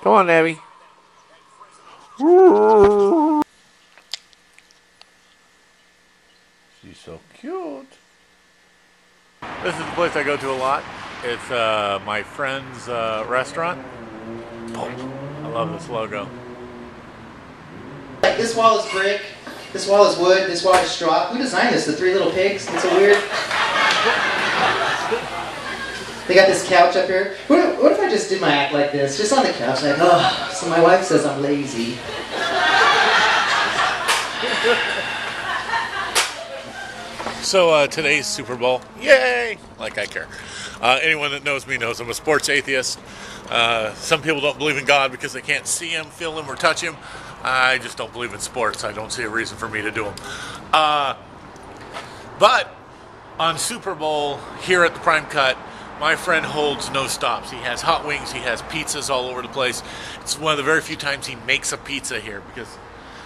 Come on, Abby. She's so cute. This is the place I go to a lot. It's my friend's restaurant. Oh, I love this logo. This wall is brick, this wall is wood, this wall is straw. Who designed this? The three little pigs? It's a weird... They got this couch up here. What if I just did my act like this? Just on the couch, like, oh, so my wife says I'm lazy. So today's Super Bowl. Yay! Like I care. Anyone that knows me knows I'm a sports atheist. Some people don't believe in God because they can't see him, feel him, or touch him. I just don't believe in sports. I don't see a reason for me to do them. But on Super Bowl here at the Prime Cut, my friend holds no stops. He has hot wings, he has pizzas all over the place. It's one of the very few times he makes a pizza here because,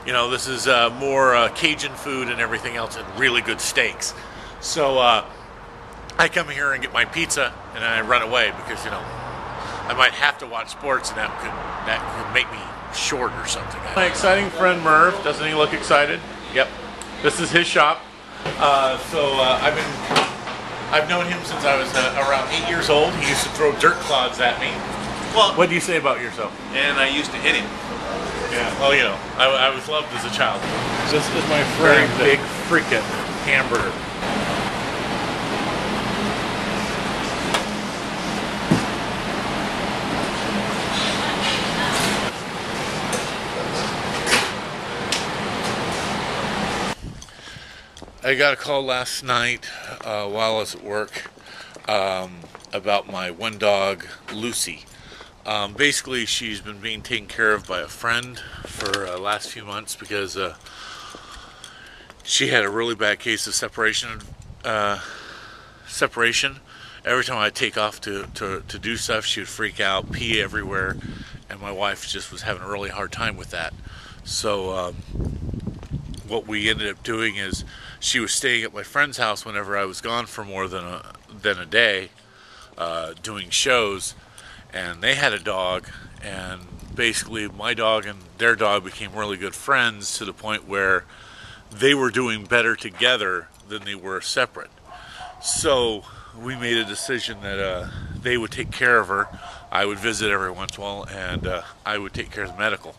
you know, this is more Cajun food and everything else and really good steaks. So I come here and get my pizza and I run away because, you know, I might have to watch sports and that could make me short or something. My exciting friend Merv, doesn't he look excited? Yep. This is his shop. I've known him since I was around 8 years old. He used to throw dirt clods at me. Well, what do you say about yourself? And I used to hit him. Yeah, well, you know, I was loved as a child. This is my very big freaking hamburger. I got a call last night while I was at work about my one dog, Lucy. Basically, she's been being taken care of by a friend for the last few months because she had a really bad case of separation. Every time I'd take off to do stuff, she would freak out, pee everywhere, and my wife just was having a really hard time with that. So what we ended up doing is she was staying at my friend's house whenever I was gone for more than a day doing shows, and they had a dog, and basically my dog and their dog became really good friends to the point where they were doing better together than they were separate. So we made a decision that they would take care of her, I would visit every once in a while, and I would take care of the medical.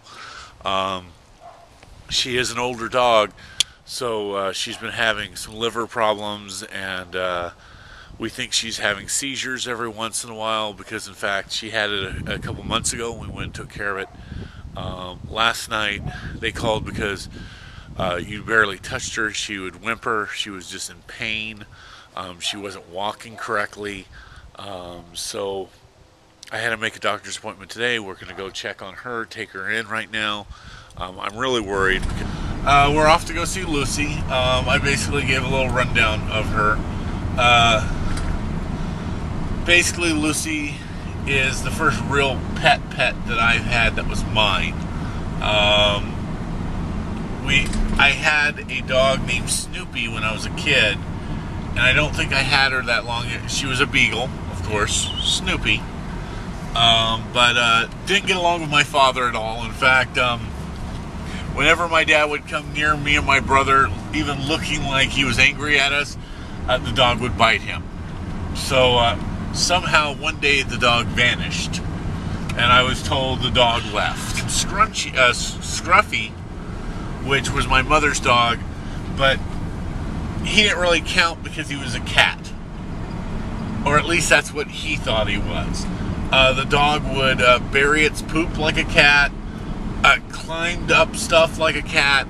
She is an older dog, so she's been having some liver problems, and we think she's having seizures every once in a while because, in fact, she had it a couple months ago when we went and took care of it. Last night they called because you barely touched her. She would whimper. She was just in pain. She wasn't walking correctly. So I had to make a doctor's appointment today. We're going to go check on her, take her in right now. I'm really worried. We're off to go see Lucy. I basically gave a little rundown of her. Basically, Lucy is the first real pet that I've had that was mine. I had a dog named Snoopy when I was a kid, and I don't think I had her that long. She was a beagle, of course, Snoopy. But didn't get along with my father at all. In fact, whenever my dad would come near me and my brother, even looking like he was angry at us, the dog would bite him. So somehow one day the dog vanished, and I was told the dog left. Scruffy, which was my mother's dog, but he didn't really count because he was a cat, or at least that's what he thought he was. The dog would bury its poop like a cat, climbed up stuff like a cat.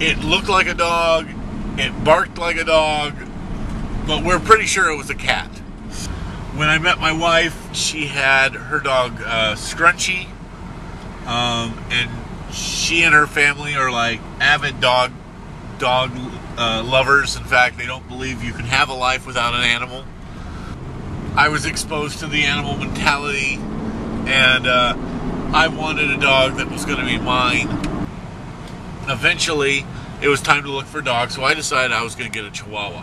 It looked like a dog, it barked like a dog, but we're pretty sure it was a cat. When I met my wife, she had her dog Scrunchy, and she and her family are like avid dog lovers. In fact, they don't believe you can have a life without an animal. I was exposed to the animal mentality, and I wanted a dog that was going to be mine. Eventually, it was time to look for dogs, so I decided I was going to get a Chihuahua.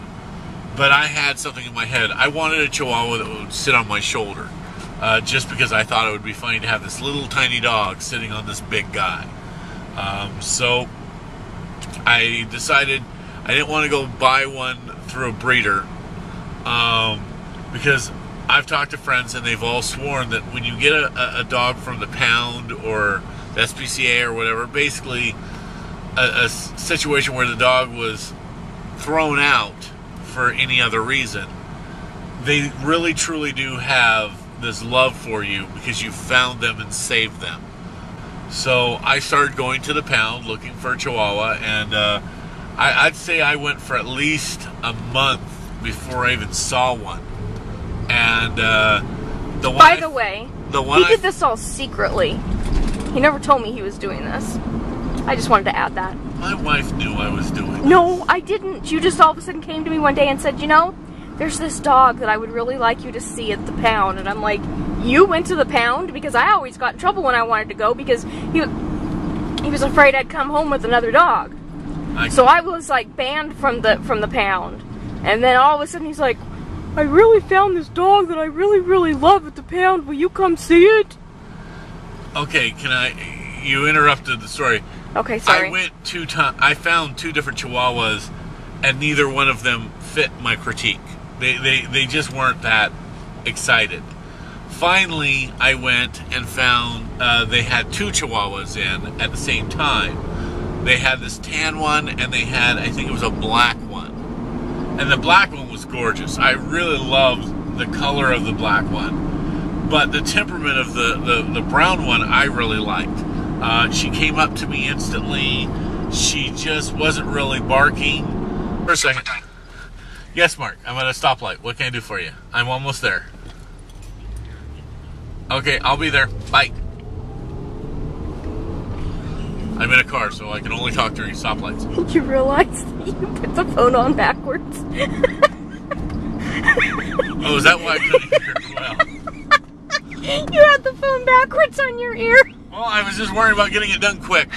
But I had something in my head. I wanted a Chihuahua that would sit on my shoulder. just because I thought it would be funny to have this little tiny dog sitting on this big guy. So I decided I didn't want to go buy one through a breeder, because I've talked to friends and they've all sworn that when you get a dog from the pound or the SPCA or whatever, basically a situation where the dog was thrown out for any other reason, they really truly do have this love for you because you found them and saved them. So I started going to the pound looking for a Chihuahua, and I'd say I went for at least a month before I even saw one. And the one By the way, he did I this all secretly. He never told me he was doing this. I just wanted to add that. My wife knew I was doing this. No, I didn't. You just all of a sudden came to me one day and said, you know, there's this dog that I would really like you to see at the pound. And I'm like, you went to the pound? Because I always got in trouble when I wanted to go because he was afraid I'd come home with another dog. So I was like banned from the pound. And then all of a sudden he's like, I really found this dog that I really, really love at the pound. Will you come see it? Okay, you interrupted the story. Okay, sorry. I went 2 times. I found 2 different Chihuahuas, and neither one of them fit my critique. They just weren't that excited. Finally, I went and found they had 2 Chihuahuas in at the same time. They had this tan one, and they had, I think it was a black one. And the black one was gorgeous. I really loved the color of the black one. But the temperament of the brown one, I really liked. She came up to me instantly. She just wasn't really barking. For a second. Yes, Mark, I'm at a stoplight. What can I do for you? I'm almost there. Okay, I'll be there. Bye. I'm in a car, so I can only talk during stoplights. You realize you put the phone on backwards? Oh, is that why I couldn't hear well? You had the phone backwards on your ear. Well, I was just worried about getting it done quick.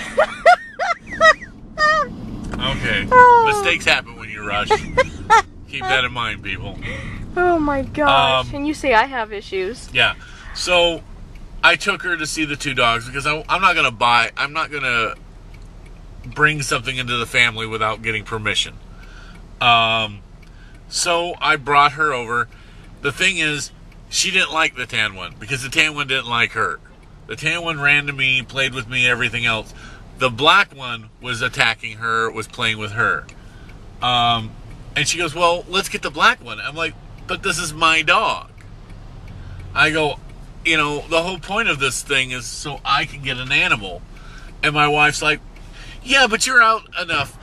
Okay. Oh. Mistakes happen when you rush. Keep that in mind, people. Oh my gosh. And you say I have issues. Yeah. So I took her to see the 2 dogs because I'm not going to bring something into the family without getting permission. So I brought her over. The thing is, she didn't like the tan one because the tan one didn't like her. The tan one ran to me, played with me, everything else. The black one was attacking her, was playing with her. And she goes, well, let's get the black one. I'm like, but this is my dog. I go, you know, the whole point of this thing is so I can get an animal. And my wife's like, yeah, but you're out enough.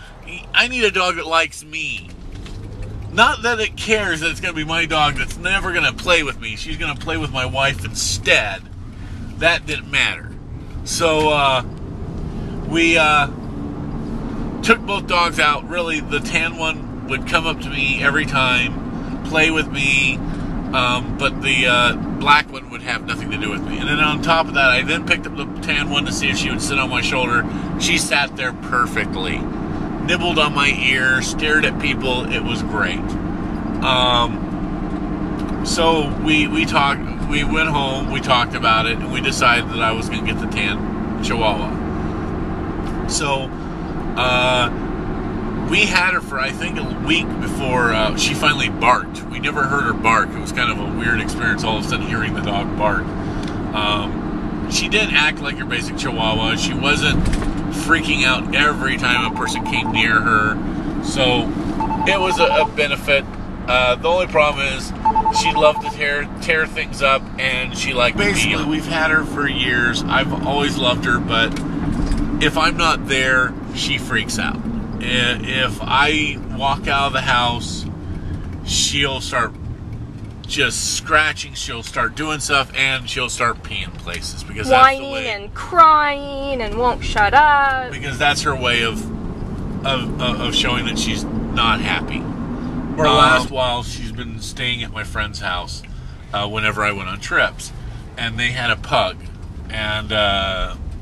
I need a dog that likes me. Not that it cares that it's going to be my dog that's never going to play with me. She's going to play with my wife instead. That didn't matter. So, we took both dogs out. Really, the tan one would come up to me every time, play with me, but the black one would have nothing to do with me. And then on top of that, I then picked up the tan one to see if she would sit on my shoulder. She sat there perfectly. Nibbled on my ear, stared at people. It was great. So we talked. We went home. We talked about it, and we decided that I was going to get the tan Chihuahua. So we had her for I think a week before she finally barked. We never heard her bark. It was kind of a weird experience. All of a sudden, hearing the dog bark. She didn't act like your basic Chihuahua. She wasn't freaking out every time a person came near her, so it was a benefit. The only problem is she loved to tear things up, and she liked basically we've had her for years. I've always loved her, but if I'm not there, she freaks out. If I walk out of the house, she'll start just scratching, she'll start doing stuff, and she'll start peeing places because that's the way, whining and crying and won't shut up. Because that's her way of showing that she's not happy. For the last while, she's been staying at my friend's house whenever I went on trips, and they had a pug, and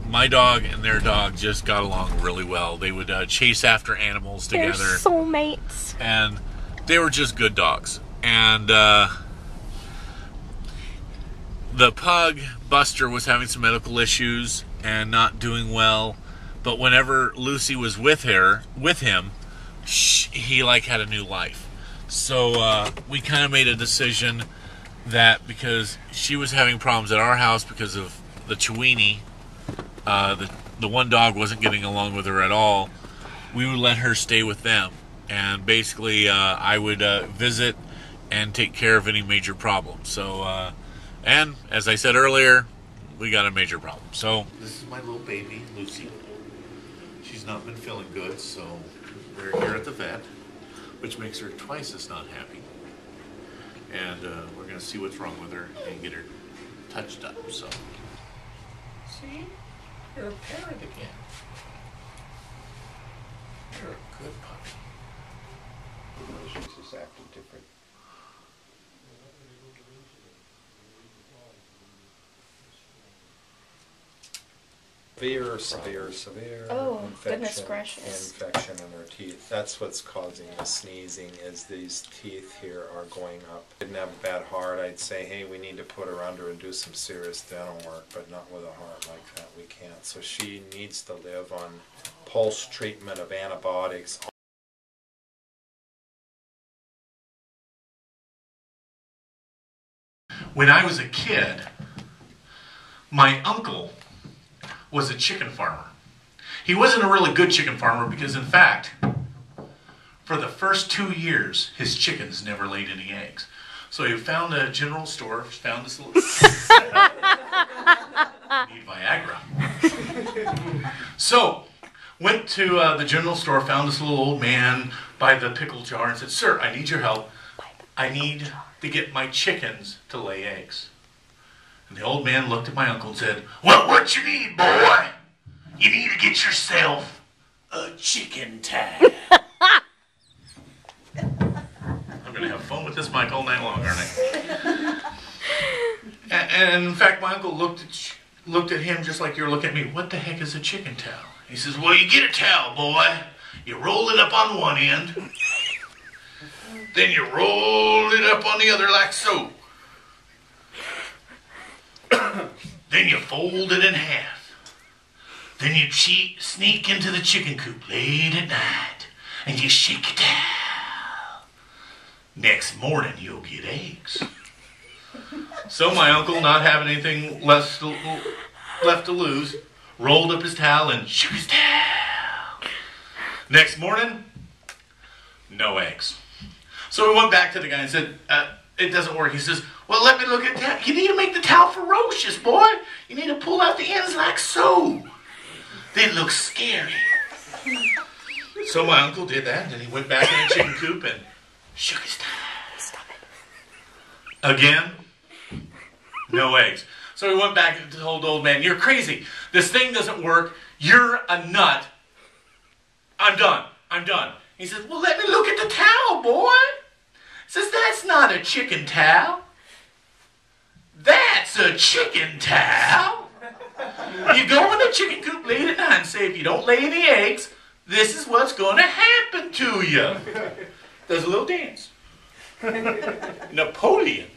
my dog and their dog just got along really well. They would chase after animals together. They're soulmates. And they were just good dogs. And The pug, Buster, was having some medical issues and not doing well. But whenever Lucy was with him, he like had a new life. So we kind of made a decision that because she was having problems at our house because of the Chiweenie, the one dog wasn't getting along with her at all, we would let her stay with them. And basically I would visit and take care of any major problems. So, and as I said earlier, we got a major problem. So this is my little baby, Lucy. She's not been feeling good, so we're here at the vet, which makes her twice as not happy. And we're going to see what's wrong with her and get her touched up. So, see, you're a parent again. You're a good puppy. She's just acting different. Severe Oh, goodness infection, gracious. infection in her teeth. That's what's causing the sneezing, is these teeth here are going up. Didn't have a bad heart, I'd say, hey, we need to put her under and do some serious dental work, but not with a heart like that, we can't. So she needs to live on pulse treatment of antibiotics. When I was a kid, my uncle was a chicken farmer. He wasn't a really good chicken farmer because, in fact, for the first 2 years, his chickens never laid any eggs. So he found a general store, found this little... Need Viagra. So, went to the general store, found this little old man by the pickle jar and said, "Sir, I need your help. I need to get my chickens to lay eggs." And the old man looked at my uncle and said, "Well, what you need, boy? You need to get yourself a chicken tag." I'm going to have fun with this mic all night long, aren't I? And in fact, my uncle looked at him just like you're looking at me. "What the heck is a chicken towel?" He says, "Well, you get a towel, boy. You roll it up on one end. Then you roll it up on the other like so. Then you fold it in half. Then you sneak into the chicken coop late at night and you shake your towel. Next morning you'll get eggs." So my uncle, not having anything left to lose, rolled up his towel and shook his towel. Next morning, no eggs. So we went back to the guy and said, "It doesn't work." He says, "Well, let me look at that. You need to make the towel ferocious, boy. You need to pull out the ends like so. They look scary." So my uncle did that, and then he went back in the chicken coop and shook his towel. Stop it. Again, no eggs. So we went back and told the old man, "You're crazy. This thing doesn't work. You're a nut. I'm done. I'm done." He says, "Well, let me look at the towel, boy." He says, "That's not a chicken towel. That's a chicken towel. You go in the chicken coop late at night and say, if you don't lay any eggs, this is what's going to happen to you." Does a little dance. Napoleon.